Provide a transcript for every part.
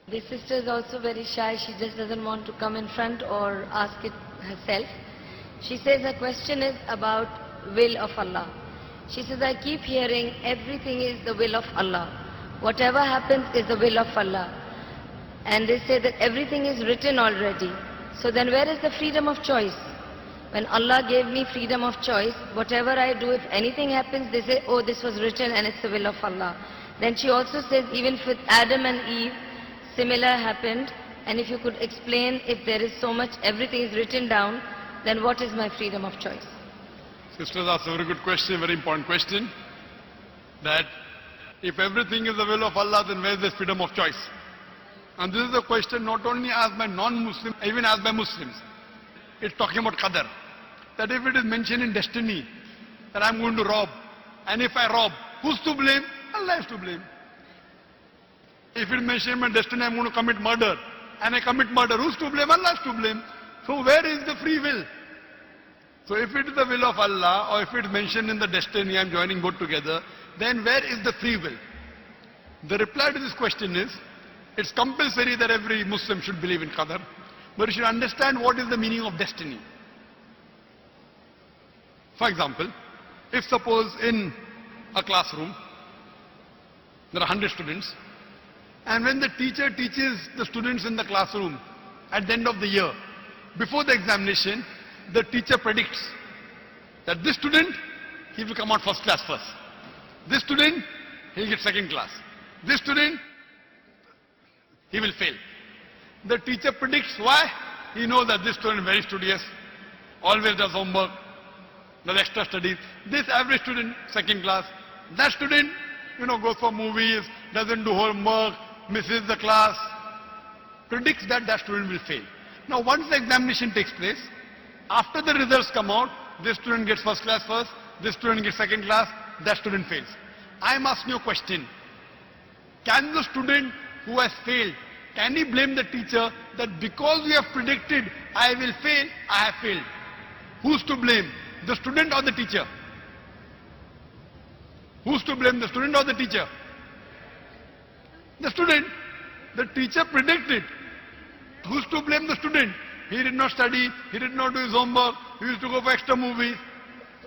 This sister is also very shy. She just doesn't want to come in front or ask it herself. She says her question is about will of Allah. She says, I keep hearing everything is the will of Allah. Whatever happens is the will of Allah. And they say that everything is written already. So then where is the freedom of choice? When Allah gave me freedom of choice, whatever I do, if anything happens, they say, oh, this was written and it's the will of Allah. Then she also says, even with Adam and Eve, similar happened. And if you could explain, if there is so much, everything is written down, then what is my freedom of choice? Sisters asked a very good question, very important question. That if everything is the will of Allah, then where is the freedom of choice? And this is a question not only asked by non-Muslims, even asked by Muslims. It's talking about qadar. That if it is mentioned in destiny, that I'm going to rob, and if I rob, who's to blame? Allah is to blame. If it is mentioned in destiny, I'm going to commit murder, and I commit murder, who's to blame? Allah is to blame. So where is the free will? So if it is the will of Allah, or if it is mentioned in the destiny, I'm joining both together, then where is the free will? The reply to this question is, it's compulsory that every Muslim should believe in qadar, but you should understand what is the meaning of destiny. For example, if suppose in a classroom, there are 100 students, and when the teacher teaches the students in the classroom at the end of the year, before the examination, the teacher predicts that this student, he will come out first class first. This student, he will get second class. This student, he will fail. The teacher predicts why? He knows that this student is very studious, always does homework, does extra studies. This average student, second class. That student, goes for movies, doesn't do homework, misses the class, predicts that that student will fail. Now once the examination takes place, after the results come out, this student gets first class first, this student gets second class, that student fails. I am asking you a question. Can the student who has failed, can he blame the teacher that because we have predicted I will fail, I have failed? Who's to blame? The student or the teacher? Who's to blame, the student or the teacher? The student. The teacher predicted. Who's to blame the student? He did not study, he did not do his homework, he used to go for extra movies.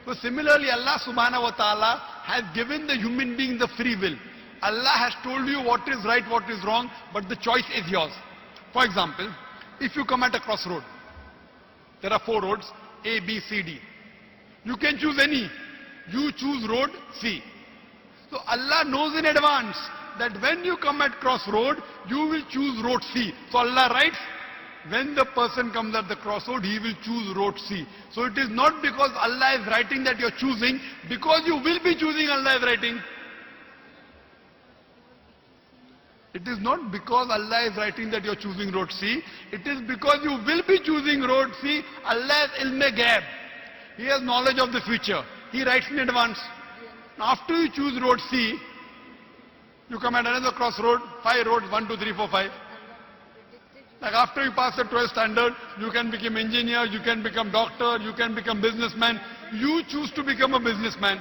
So similarly, Allah subhanahu wa ta'ala has given the human being the free will. Allah has told you what is right, what is wrong, but the choice is yours. For example, if you come at a crossroad, there are 4 roads, A, B, C, D. You can choose any. You choose road C. So Allah knows in advance that when you come at crossroad, you will choose road C. So Allah writes, when the person comes at the crossroad, he will choose road C. So it is not because Allah is writing that you are choosing, because you will be choosing, Allah is writing. It is not because Allah is writing that you are choosing road C. It is because you will be choosing road C. Allah has ilm-e-ghaib. He has knowledge of the future. He writes in advance. Now after you choose road C, you come at another crossroad, 5 roads, 1, 2, 3, 4, 5. Like after you pass the 12th standard, you can become engineer, you can become doctor, you can become businessman. You choose to become a businessman.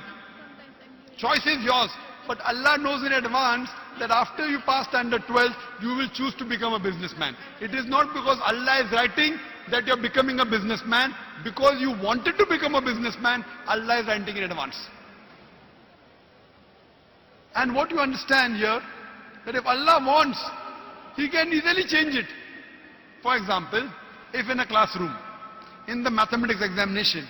Choice is yours. But Allah knows in advance that after you pass standard 12, you will choose to become a businessman. It is not because Allah is writing that you are becoming a businessman. Because you wanted to become a businessman, Allah is writing in advance. And what you understand here, that if Allah wants, He can easily change it. For example, if in a classroom, in the mathematics examination,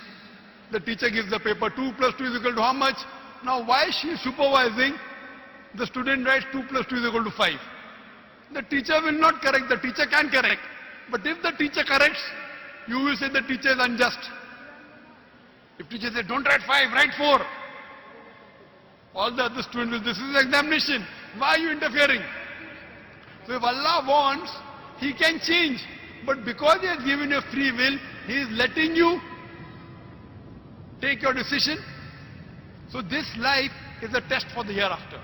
the teacher gives the paper 2 plus 2 is equal to how much? Now why she is supervising? The student writes 2 plus 2 is equal to 5. The teacher will not correct, the teacher can correct. But if the teacher corrects, you will say the teacher is unjust. If teacher says, don't write 5, write 4. All the other students will, this is examination. Why are you interfering? So if Allah wants, He can change. But because He has given you free will, He is letting you take your decision. So this life is a test for the hereafter.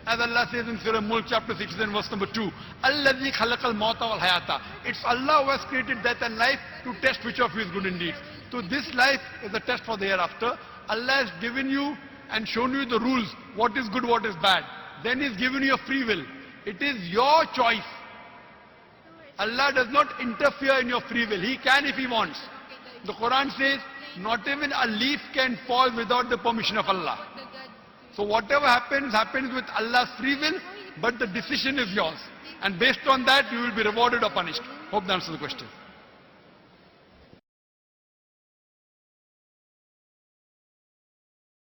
As Allah says in Surah Mulk chapter 16 verse number 2, Allazi khalaqal mauta wal hayata. It's Allah who has created death and life to test which of you is good indeed. So this life is a test for the hereafter. Allah has given you and shown you the rules, what is good, what is bad. Then He's given you a free will. It is your choice. Allah does not interfere in your free will. He can if He wants. The Quran says, not even a leaf can fall without the permission of Allah. So whatever happens, happens with Allah's free will, but the decision is yours. And based on that, you will be rewarded or punished. Hope that answers the question.